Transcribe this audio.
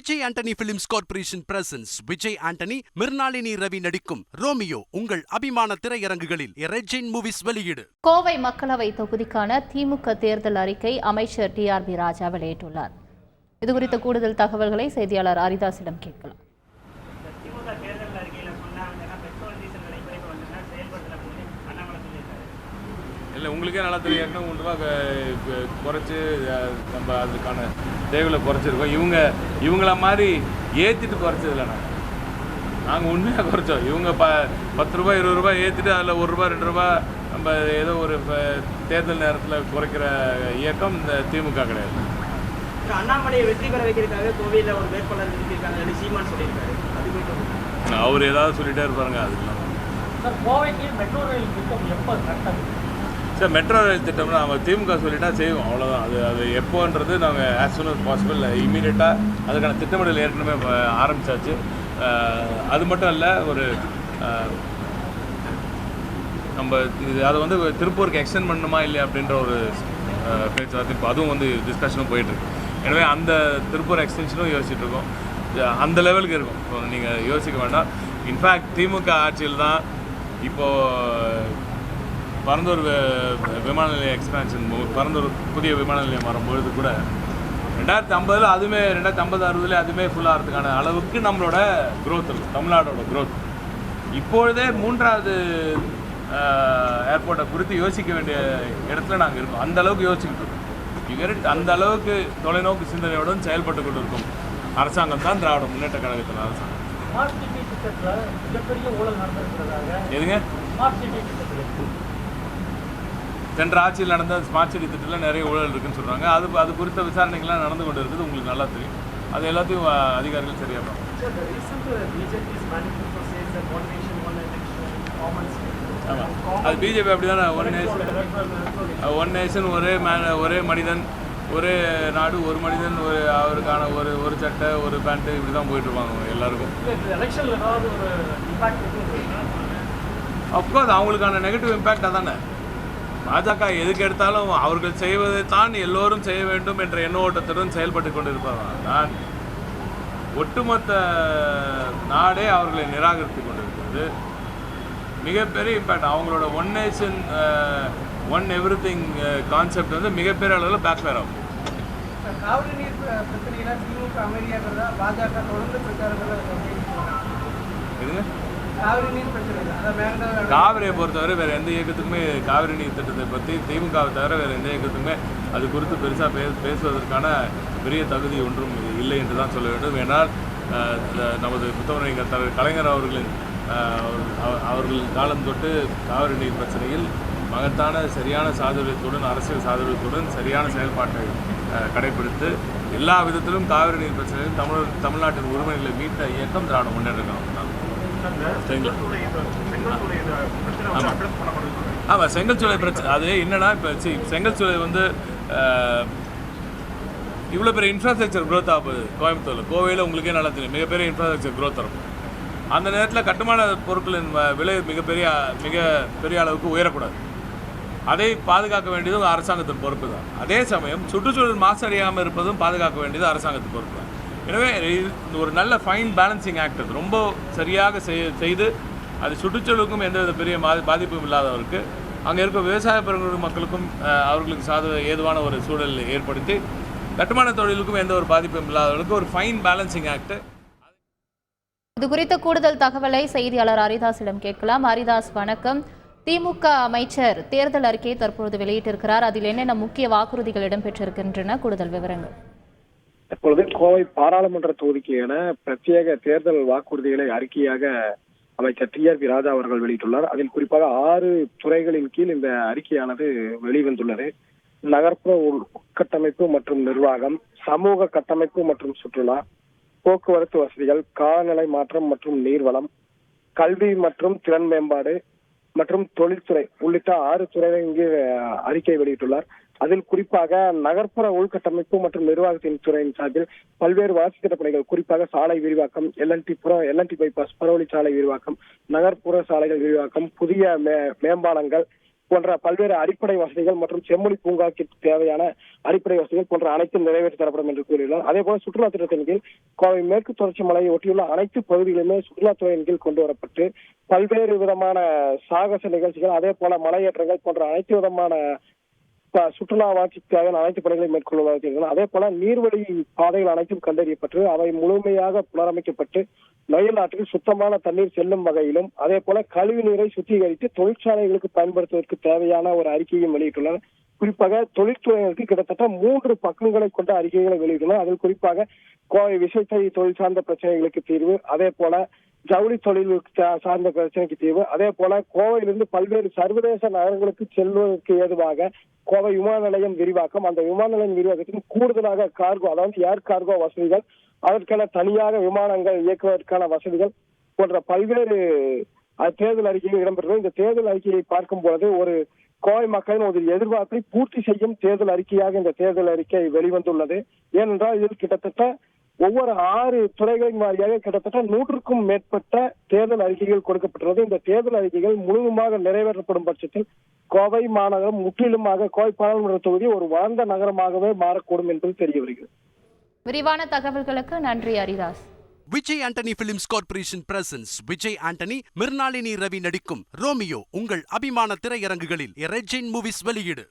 Vijay Antony films corporation presents Vijay Antony, Mirnalini Ravi நடிக்கும் Romeo உங்கள் அபிமான திரையரங்குகளில் ரெஜின் மூவிஸ் வெளியீடு. கோவை மக்களவை தொகுதிக்கான திமுக தேர்தல் அறிக்கை அமைச்சர் டிஆர்பி ராஜா வெளியிட்டுள்ளார். இதுகுறித்த கூடுதல் தகவல்களை செய்தியாளர் ஹரிதாஸிடம் கேட்கலாம். இல்லை, உங்களுக்கே நல்லா தெரியும். 3 ரூபா குறைச்சி நம்ம அதுக்கான தேவைகளை குறைச்சிருக்கோம். இவங்கள மாதிரி ஏற்றிட்டு குறைச்சதில்லை. நாங்கள் உண்மையாக குறைச்சோம். இவங்க 10 ரூபா 20 ரூபா ஏற்றிட்டு அதில் 1 ரூபா 2 ரூபா நம்ம ஏதோ ஒரு தேர்தல் நேரத்தில் குறைக்கிற இயக்கம் இந்த திமுக கிடையாது. அண்ணாமலையை வெற்றி பெற வைக்கிறதுக்காக கோவையில் ஒரு வேட்பாளர் நிறுத்திருக்காங்க, சீமான் சொல்லியிருக்காரு. அவர் ஏதாவது சொல்லிகிட்டே இருப்பாருங்க. அது சார், கோவைக்கு மெட்ரோ ரயில் திட்டம் எப்போ கரெக்டாக? சார், மெட்ரோ ரயில் திட்டம்னா நம்ம திமுக சொல்லிட்டா செய்வோம், அவ்வளோதான். அது எப்போன்றது நாங்கள் ஆஸ் சூன் அஸ் பாசிபிள் இமீடியட்டாக அதுக்கான திட்டமிடல் ஏற்கனவே ஆரம்பித்தாச்சு. அது மட்டும் இல்லை, ஒரு நம்ம அதை திருப்பூருக்கு எக்ஸ்டெண்ட் பண்ணணுமா இல்லையா அப்படின்ற ஒரு பேச்சுவார்த்தை இப்போ அதுவும் டிஸ்கஷனும் போயிட்டுருக்கு. எனவே அந்த திருப்பூர் எக்ஸ்டென்ஷனும் யோசிச்சுட்டு இருக்கோம். அந்த லெவலுக்கு இருக்கும். இப்போ நீங்கள் யோசிக்க வேண்டாம். இன்ஃபேக்ட் திமுக ஆட்சியில் தான் இப்போது பரந்தூர் விமான நிலைய எக்ஸ்பேன்ஷன், பரந்தூர் புதிய விமான நிலையம் வரும்பொழுது கூட 2050 அதுவுமே 2050-60 அதுவுமே ஃபுல்லாகிறதுக்கான அளவுக்கு நம்மளோட க்ரோத் இருக்குது, தமிழ்நாடோட க்ரோத். இப்பொழுதே 3வது ஏர்போர்ட்டை குறித்து யோசிக்க வேண்டிய இடத்துல நாங்கள் இருக்கோம். அந்த அளவுக்கு யோசிச்சுக்கிட்டு இருக்கோம். அந்த அளவுக்கு தொலைநோக்கு சிந்தனையுடன் செயல்பட்டு கொண்டு இருக்கும் அரசாங்கம் தான் திராவிட முன்னேற்ற கழகத்தின் அரசாங்கம். எதுங்க? சென்ற ஆட்சியில் நடந்த ஸ்மார்ட் சிட்டி திட்டத்தில் நிறைய ஊழல் இருக்குன்னு சொல்கிறாங்க. அது குறித்த விசாரணைகள்லாம் நடந்து கொண்டு இருக்குது. உங்களுக்கு நல்லா தெரியும். அது எல்லாத்தையும் அதிகாரிகள் சரியாக பார்ப்பாங்க. ஆமாம், அது பிஜேபி அப்படி தானே. ஒன் நேஷன் ஒரே மனிதன், ஒரே நாடு, ஒரு மனிதன், அவருக்கான ஒரு சட்டை, ஒரு பேண்ட்டு, இப்படி தான் போயிட்டுருப்பாங்க எல்லாருக்கும். அஃப்கோர்ஸ் அவங்களுக்கான நெகட்டிவ் இம்பேக்ட் அதானே. பாஜக எதுக்கு எடுத்தாலும் அவர்கள் செய்வதை தான் எல்லோரும் செய்ய வேண்டும் என்ற எண்ண ஓட்டத்துடன் செயல்பட்டு கொண்டிருப்பார்கள். நான் ஒட்டுமொத்த நாடே அவர்களை நிராகரித்து கொண்டிருக்கிறது. மிகப்பெரிய இம்பேக்ட். அவங்களோட one nation one every thing concept மிகப்பெரிய அளவில் பேக்ஃபயர் ஆகும். காவிரி நீர் பிரச்சனையில திமுக அமைதியாக பாஜக தொடர்ந்து பிரச்சாரங்கள் எதுங்க? காவிரியை பொறுத்தவரை வேறு எந்த இயக்கத்துக்குமே காவிரி நீர் திட்டத்தை பற்றி திமுகவை தவிர வேறு எந்த இயக்கத்துக்குமே அது குறித்து பெருசாக பேசுவதற்கான பெரிய தகுதி ஒன்றும் இல்லை என்று தான் சொல்ல வேண்டும். ஏன்னால் நமது புத்தகங்கள் தலைவர் கலைஞர் அவர்கள் காலம் தொட்டு காவிரி நீர் பிரச்சனையில் மகத்தான சரியான சாதுரியத்துடன், அரசியல் சாதுரியத்துடன் சரியான செயல்பாட்டை கடைபிடித்து எல்லா விதத்திலும் காவிரி நீர் பிரச்சனையில் தமிழ்நாட்டின் உரிமைகளை மீட்ட இயக்கம் திராவிட முன்னேற்ற கழகம் தான். ஆமாம், செங்கல் சூளை பிரச்சனை. அது என்னன்னா, இப்போ செங்கல் சூளை இவ்வளோ பெரிய இன்ஃப்ராஸ்ட்ரக்சர் க்ரோத் ஆகுது கோயம்புத்தூரில். கோவையில் உங்களுக்கே நல்லா தெரியும், மிகப்பெரிய இன்ஃப்ராஸ்ட்ரக்சர் க்ரோத் இருக்கும். அந்த நேரத்தில் கட்டுமான பொருட்களின் விலை மிக பெரிய அளவுக்கு உயரக்கூடாது. அதை பாதுகாக்க வேண்டியது அரசாங்கத்தின் பொறுப்பு தான். அதே சமயம் சுற்றுச்சூழல் மாசடையாமல் இருப்பதும் பாதுகாக்க வேண்டியது அரசாங்கத்தின் பொறுப்பு தான். எனவே ஒரு நல்ல ஃபைன் பேலன்சிங் ஆக்ட் அது ரொம்ப சரியாக செய்து அது சுற்றுச்சூழலுக்கும் எந்தவித பெரிய பாதிப்பும் இல்லாதவருக்கு, அங்கே இருக்க விவசாய பெருங்குடி மக்களுக்கும் அவர்களுக்கு ஏதுவான ஒரு சூழல் ஏற்படுத்தி கட்டுமான தொழிலுக்கும் எந்த ஒரு பாதிப்பும் இல்லாதவர்களுக்கு ஒரு ஃபைன் பேலன்சிங் ஆக்ட். இது குறித்த கூடுதல் தகவலை செய்தியாளர் ஹரிதாஸிடம் கேட்கலாம். ஹரிதாஸ், வணக்கம். திமுக அமைச்சர் தேர்தல் அறிக்கையை தற்பொழுது வெளியிட்டிருக்கிறார். அதில் என்னென்ன முக்கிய வாக்குறுதிகள் இடம்பெற்றிருக்கின்றன? கூடுதல் விவரங்கள். தற்பொழுது கோவை பாராளுமன்ற தொகுதிக்கு என பிரத்யேக தேர்தல் வாக்குறுதிகளை அறிக்கையாக அமைச்சர் டிஆர்பி ராஜா அவர்கள் வெளியிட்டுள்ளார். அதில் குறிப்பாக 6 துறைகளின் கீழ் இந்த அறிக்கையானது வெளிவந்துள்ளது. நகர்ப்புற உட்கட்டமைப்பு மற்றும் நிர்வாகம், சமூக கட்டமைப்பு மற்றும் சுற்றுலா, போக்குவரத்து வசதிகள், காலநிலை மாற்றம் மற்றும் நீர்வளம், கல்வி மற்றும் திறன் மேம்பாடு மற்றும் தொழில்துறை உள்ளிட்ட 6 துறைகளின் கீழ் அறிக்கை வெளியிட்டுள்ளார். அதில் குறிப்பாக நகர்ப்புற உள்கட்டமைப்பு மற்றும் நிர்வாகத்தின் துறையின் சார்பில் பல்வேறு வளர்ச்சி திட்ட பணிகள், குறிப்பாக சாலை விரிவாக்கம், எல்என்டி பைபாஸ் புறவழி சாலை விரிவாக்கம், நகர்ப்புற சாலைகள் விரிவாக்கம், புதிய மேம்பாலங்கள், போன்ற பல்வேறு அடிப்படை வசதிகள் மற்றும் செம்மொழி பூங்காக்கு தேவையான அடிப்படை வசதிகள் போன்ற அனைத்தும் நிறைவேற்றி தரப்படும் என்று கூறியுள்ளார். அதே போல சுற்றுலா திட்டத்தின் கீழ் கோவை மேற்கு தொடர்ச்சி மலையை ஒட்டியுள்ள அனைத்து பகுதிகளுமே சுற்றுலாத்துறையின் கீழ் கொண்டு வரப்பட்டு பல்வேறு விதமான சாகச நிகழ்ச்சிகள், அதே போல மலையேற்றங்கள் போன்ற அனைத்து விதமான சுற்றுலா வளர்ச்சிக்கு தேவையான அனைத்து பணிகளையும் மேற்கொள்வதாக. அதே போல நீர்வழி பாதைகள் அனைத்தும் கண்டறியப்பட்டு அவை முழுமையாக புனரமைக்கப்பட்டு நொயல் ஆற்றில் சுத்தமான தண்ணீர் செல்லும் வகையிலும், அதே போல கழிவு நீரை சுத்திகரித்து தொழிற்சாலைகளுக்கு பயன்படுத்துவதற்கு தேவையான ஒரு அறிக்கையும் வெளியிட்டுள்ளனர். குறிப்பாக தொழிற்துறையினருக்கு கிட்டத்தட்ட 3 பக்கங்களை கொண்ட அறிக்கைகளை வெளியிட்டுள்ளனர். அதில் குறிப்பாக கோவை விசைத்தறி தொழில் சார்ந்த பிரச்சனைகளுக்கு தீர்வு, அதே போல ஜவுளி தொழிலுக்கு சார்ந்த பிரச்சனைக்கு தீர்வு, அதே போல கோவையிலிருந்து பல்வேறு சர்வதேச நகரங்களுக்கு செல்வதற்கு ஏதுவாக கோவை விமான நிலையம் விரிவாக்கம், அந்த விமான நிலையம் விரிவாக்கத்தின் கூடுதலாக கார்கோ, அதாவது ஏர் கார்கோ வசதிகள், அதற்கான தனியாக விமானங்கள் இயக்குவதற்கான வசதிகள் போன்ற பல்வேறு தேர்தல் அறிக்கையில் இடம்பெறுகிறது. இந்த தேர்தல் அறிக்கையை பார்க்கும் பொழுது ஒரு கோவை மக்களின் ஒரு எதிர்பார்ப்பை பூர்த்தி செய்யும் தேர்தல் அறிக்கையாக இந்த தேர்தல் அறிக்கை வெளிவந்துள்ளது. ஏனென்றால் இதில் கிட்டத்தட்ட ஒவ்வொரு 6 துறைகளின் வாரியாக கிட்டத்தட்ட 100க்கும் மேற்பட்ட தேர்தல் அறிக்கைகள் கொடுக்கப்பட்டுள்ளது. இந்த தேர்தல் அறிக்கைகள் முழுவதுமாக நிறைவேற்றப்படும் பட்சத்தில் கோவை மாநகரம் முற்றிலுமாக கோவை பாராளுமன்ற தொகுதி ஒரு வளர்ந்த நகரமாகவே மாறக்கூடும் என்பது தெரிய வருகிறது. விரிவான தகவல்களுக்கு நன்றி Haridas. Vijay Antony films corporation presents Vijay Antony, Mirnalini Ravi நடிக்கும் ரோமியோ உங்கள் அபிமான திரையரங்குகளில் ரெட் ஜெயின் மூவிஸ் வெளியீடு.